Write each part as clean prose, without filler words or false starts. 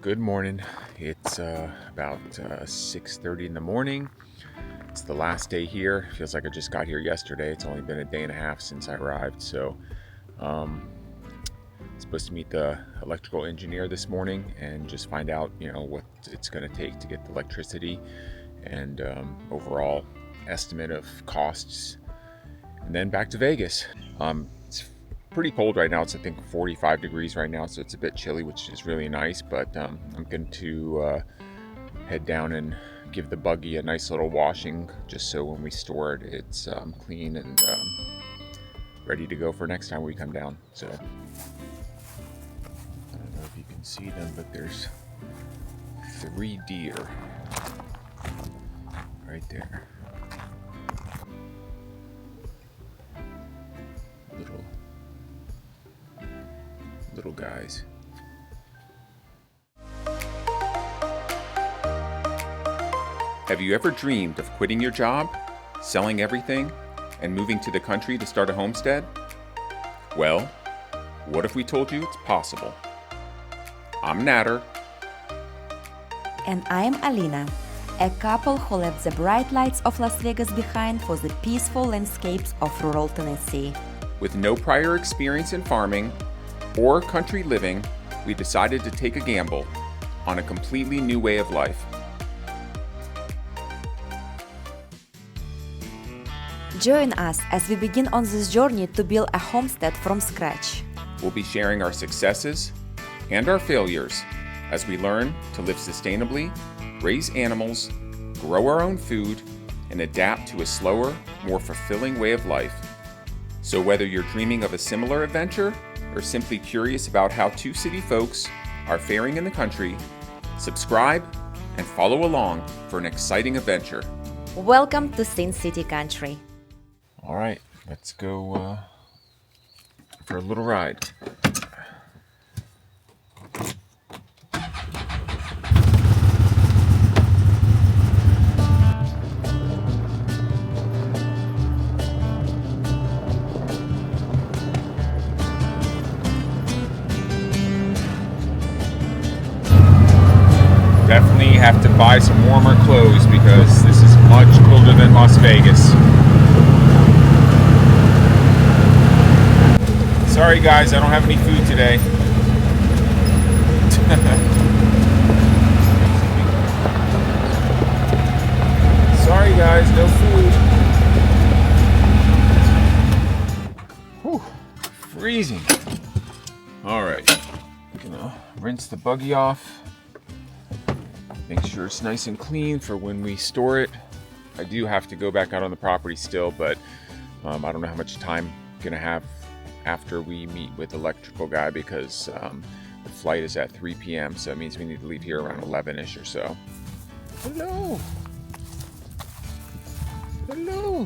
Good morning. It's about 6:30 in the morning. It's the last day here. Feels like I just got here yesterday. It's only been a day and a half since I arrived. So supposed to meet the electrical engineer this morning and just find out, what it's going to take to get the electricity and overall estimate of costs. And then back to Vegas. It's pretty cold right now. It's I think 45 degrees right now, so it's a bit chilly, which is really nice. But I'm going to head down and give the buggy a nice little washing, just so when we store it, it's clean and ready to go for next time we come down. So I don't know if you can see them, but there's 3 deer right there. Little guys. Have you ever dreamed of quitting your job, selling everything, and moving to the country to start a homestead? Well, what if we told you it's possible? I'm Nader. And I'm Alina, a couple who left the bright lights of Las Vegas behind for the peaceful landscapes of rural Tennessee. With no prior experience in farming or country living, we decided to take a gamble on a completely new way of life. Join us as we begin on this journey to build a homestead from scratch. We'll be sharing our successes and our failures as we learn to live sustainably, raise animals, grow our own food, and adapt to a slower, more fulfilling way of life. So whether you're dreaming of a similar adventure or simply curious about how 2 city folks are faring in the country, subscribe and follow along for an exciting adventure. Welcome to Sin City Country. All right, let's go for a little ride. Definitely have to buy some warmer clothes because this is much colder than Las Vegas. Sorry guys, I don't have any food today. Sorry guys, no food. Whew, freezing. All right, gonna rinse the buggy off. Make sure it's nice and clean for when we store it. I do have to go back out on the property still, but I don't know how much time I'm gonna have after we meet with the electrical guy because the flight is at 3 p.m. So it means we need to leave here around 11-ish or so. Hello. Hello.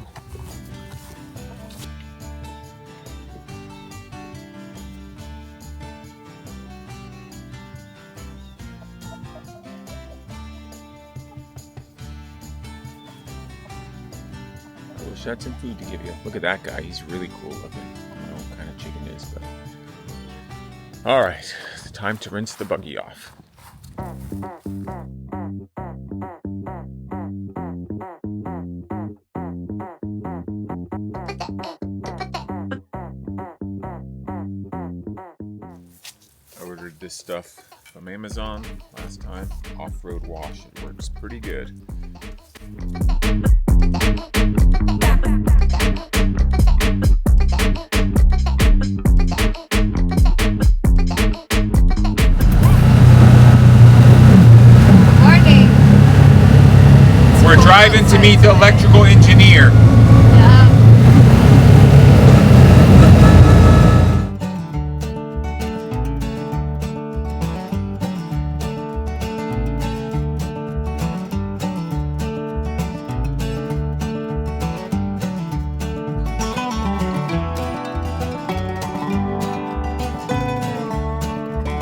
I wish I had some food to give you. Look at that guy. He's really cool looking. I don't know what kind of chicken it is, but... All right, it's time to rinse the buggy off. I ordered this stuff from Amazon last time. Off-road wash. It works pretty good. We're driving to meet the electrical engineer.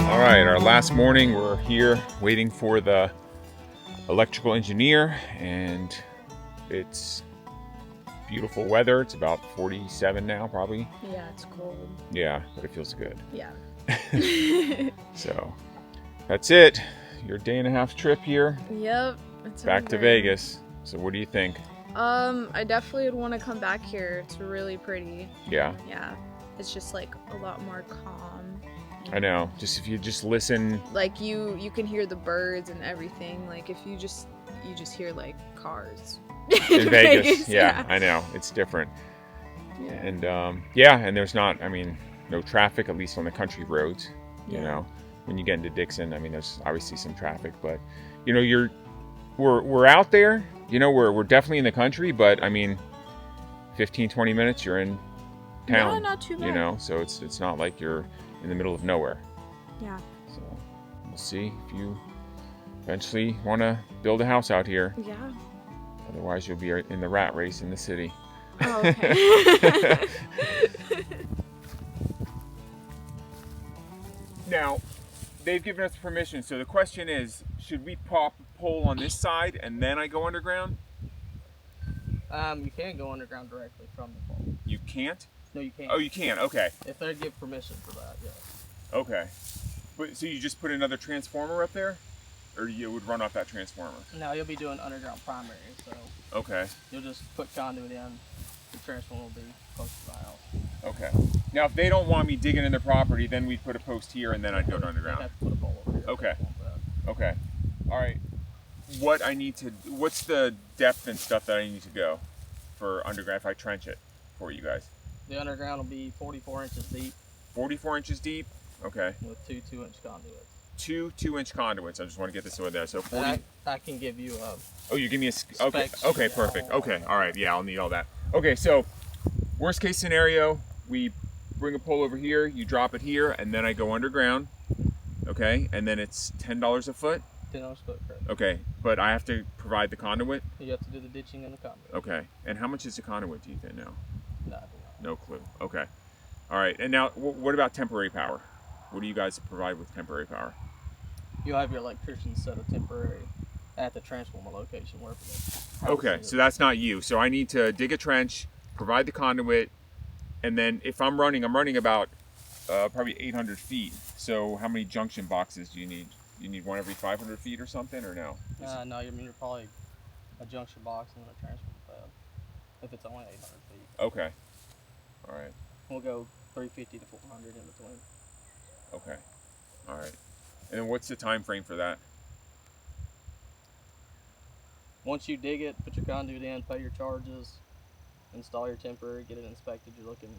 All right, our last morning, we're here waiting for the electrical engineer, and it's beautiful weather. It's about 47 now, probably. Yeah, it's cold. Yeah, but it feels good. Yeah. So that's it. your day and a half trip here. Yep. It's Back to Vegas. So what do you think? I definitely would want to come back here. It's really pretty. Yeah. Yeah. It's just like a lot more calm. I know. Just if you just listen. Like you can hear the birds and everything. Like if you just hear like cars. In Vegas. Yeah, I know. It's different. Yeah. And and there's not, I mean, no traffic, at least on the country roads. You know, when you get into Dixon, I mean, there's obviously some traffic, but you know, we're out there. You know, we're definitely in the country, but I mean, 15-20 minutes you're in town. No, not too bad. You know, so it's not like you're in the middle of nowhere. Yeah. So we'll see if you eventually want to build a house out here. Yeah. Otherwise, you'll be in the rat race in the city. Oh, okay. Now, they've given us permission, so the question is, should we pop a pole on this side and then I go underground? You can go underground directly from the pole. You can't? No, you can't. Oh, you can. Okay. If they give permission for that, yes. Okay. But so you just put another transformer up there, or you would run off that transformer? No, you'll be doing underground primary, so Okay. you'll just put conduit in. The transformer will be close to the house. Okay. Now, if they don't want me digging in their property, then we'd put a post here and then I'd go to You'd underground. have to put a pole over here. Okay. If they want that. Okay. All right. What's the depth and stuff that I need to go for underground if I trench it for you guys? The underground will be 44 inches deep 44 inches deep? Okay. with two 2-inch conduits. Two 2-inch conduits. I just want to get this over there. So 40. And I can give you a Oh, you give me a okay. Specs, Okay, yeah. perfect. Okay, all right. Yeah, I'll need all that. Okay, so worst case scenario, we bring a pole over here, you drop it here, and then I go underground. Okay, and then it's $10 a foot. 10-inch foot, correct. Okay, but I have to provide the conduit. You have to do the ditching and the conduit. Okay, and how much is the conduit? Do you think? No, No, I do not. no clue. Okay, all right. And now, what about temporary power? What do you guys provide with temporary power? You'll have your electrician set a temporary at the transformer location wherever the house Okay, is. so that's not you. So I need to dig a trench, provide the conduit, and then if I'm running about probably 800 feet. So how many junction boxes do you need? You need one every 500 feet or something, or no? No, I mean, you're probably a junction box and then a transformer pad if it's only 800 feet. Okay. All right. We'll go 350 to 400 in between. Okay. All right. And then what's the time frame for that? Once you dig it, put your conduit in, pay your charges, install your temporary, get it inspected, you're looking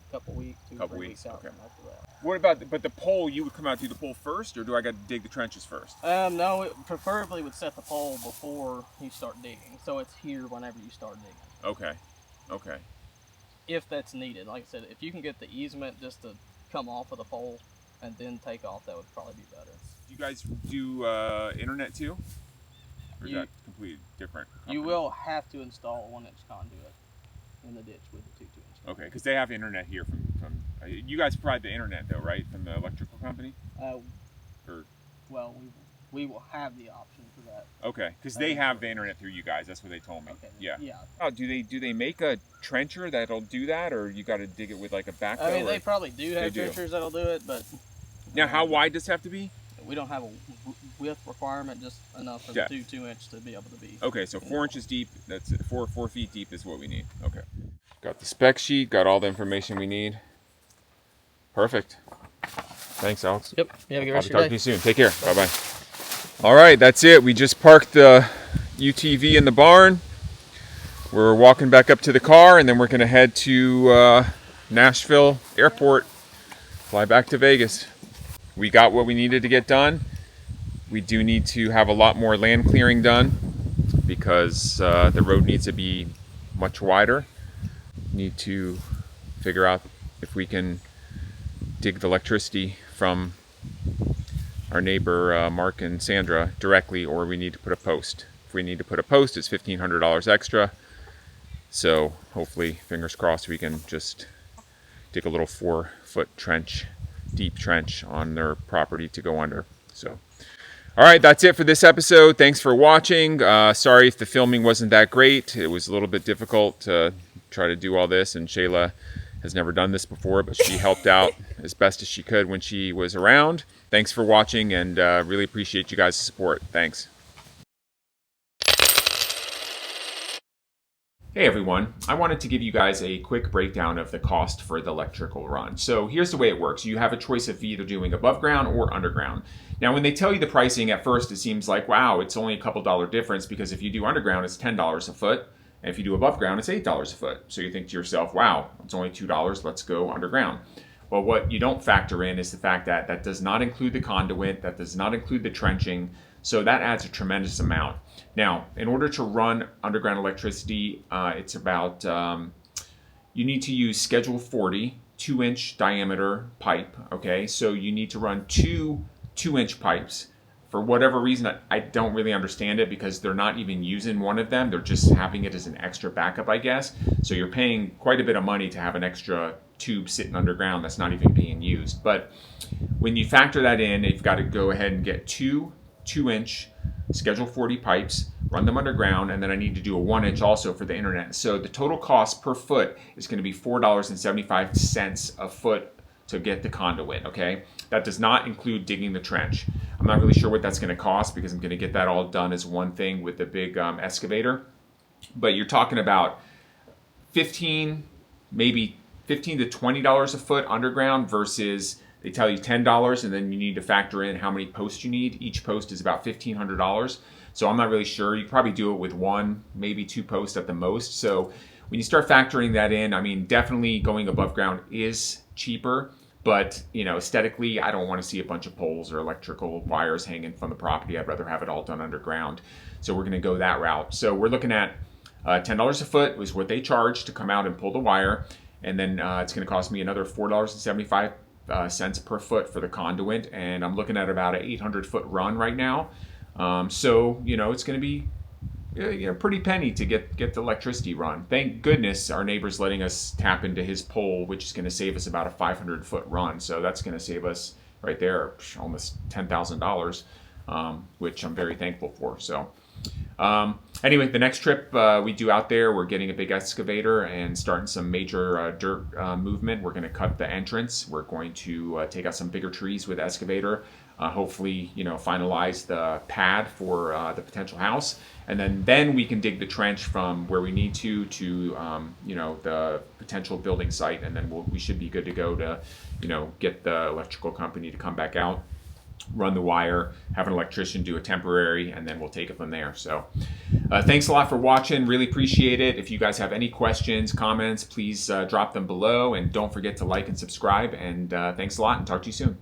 a couple weeks, two, Couple 3 weeks, weeks out okay. from after that. What about but the pole? You would come out do the pole first, or do I got to dig the trenches first? No, it preferably would set the pole before you start digging, so it's here whenever you start digging. Okay. Okay. If that's needed, like I said, if you can get the easement just to come off of the pole and then take off, that would probably be better. Do you guys do internet too? Or is You- that completely different? You company? will have to install a 1-inch conduit in the ditch with the 2-inch. Okay, because they have internet here from you guys provide the internet though, right? From the electrical company? Or Well, we will have the option for that. okay, because they have the internet through you guys. That's what they told me. Okay. Yeah. Yeah. Oh, do they make a trencher that'll do that, or you got to dig it with like a backhoe? I mean, or- they probably do have do. trenchers that'll do it, but Now, how wide does it have to be? we don't have a width requirement, just enough for Yeah. the 2-inch to be able to be. Okay, so 4 inches deep. That's it. 4 feet deep is what we need. Okay. Got the spec sheet. Got all the information we need. Perfect. Thanks, Alex. Yep. You have a good I'll rest be of your talking to day. you soon. Take care. Bye bye. All right, that's it. We just parked the UTV in the barn. We're walking back up to the car, and then we're gonna head to Nashville Airport, fly back to Vegas. We got what we needed to get done. We do need to have a lot more land clearing done because the road needs to be much wider. Need to figure out if we can dig the electricity from our neighbor Mark and Sandra directly, or we need to put a post. If we need to put a post, it's $1,500 extra. So hopefully, fingers crossed, we can just dig a little 4-foot trench, deep trench on their property to go under. So, all right, that's it for this episode. Thanks for watching. Sorry if the filming wasn't that great. It was a little bit difficult to try to do all this, and Shayla has never done this before, but she helped out as best as she could when she was around. Thanks for watching, and really appreciate you guys' support. Thanks. Hey everyone, I wanted to give you guys a quick breakdown of the cost for the electrical run. So here's the way it works. You have a choice of either doing above ground or underground. Now when they tell you the pricing at first, it seems like, wow, it's only a couple dollar difference, because if you do underground, it's $10 a foot. And if you do above ground, it's $8 a foot. So you think to yourself, wow, it's only $2, let's go underground. Well, what you don't factor in is the fact that that does not include the conduit, that does not include the trenching. So that adds a tremendous amount. Now, in order to run underground electricity, it's about, you need to use Schedule 40, 2-inch diameter pipe, okay? So you need to run two 2-inch pipes. For whatever reason, I don't really understand it, because they're not even using one of them. They're just having it as an extra backup, I guess. So you're paying quite a bit of money to have an extra tube sitting underground that's not even being used. But when you factor that in, you've got to go ahead and get two 2-inch Schedule 40 pipes, run them underground, and then I need to do a 1-inch also for the internet. So the total cost per foot is going to be $4.75 a foot to get the conduit, okay? That does not include digging the trench. I'm not really sure what that's going to cost, because I'm going to get that all done as one thing with the big excavator. But you're talking about maybe $15 to $20 a foot underground, versus they tell you $10, and then you need to factor in how many posts you need. Each post is about $1,500. So I'm not really sure. You could probably do it with 1, maybe 2 posts at the most. So when you start factoring that in, I mean, definitely going above ground is cheaper. But, you know, aesthetically, I don't want to see a bunch of poles or electrical wires hanging from the property. I'd rather have it all done underground. So we're going to go that route. So we're looking at $10 a foot was what they charge to come out and pull the wire. And then it's going to cost me another $4.75 cents per foot for the conduit, and I'm looking at about an 800-foot run right now. So you know, it's going to be a pretty penny to get the electricity run. Thank goodness our neighbor's letting us tap into his pole, which is going to save us about a 500-foot run. So that's going to save us right there almost $10,000, which I'm very thankful for. So anyway, the next trip we do out there, we're getting a big excavator and starting some major dirt movement. We're going to cut the entrance. We're going to take out some bigger trees with the excavator. Hopefully, you know, finalize the pad for the potential house, and then we can dig the trench from where we need to you know, the potential building site, and then we should be good to go to, you know, get the electrical company to come back out, run the wire, have an electrician do a temporary, and then we'll take it from there. So thanks a lot for watching. Really appreciate it. If you guys have any questions, comments, please drop them below, and don't forget to like and subscribe. And thanks a lot, and talk to you soon.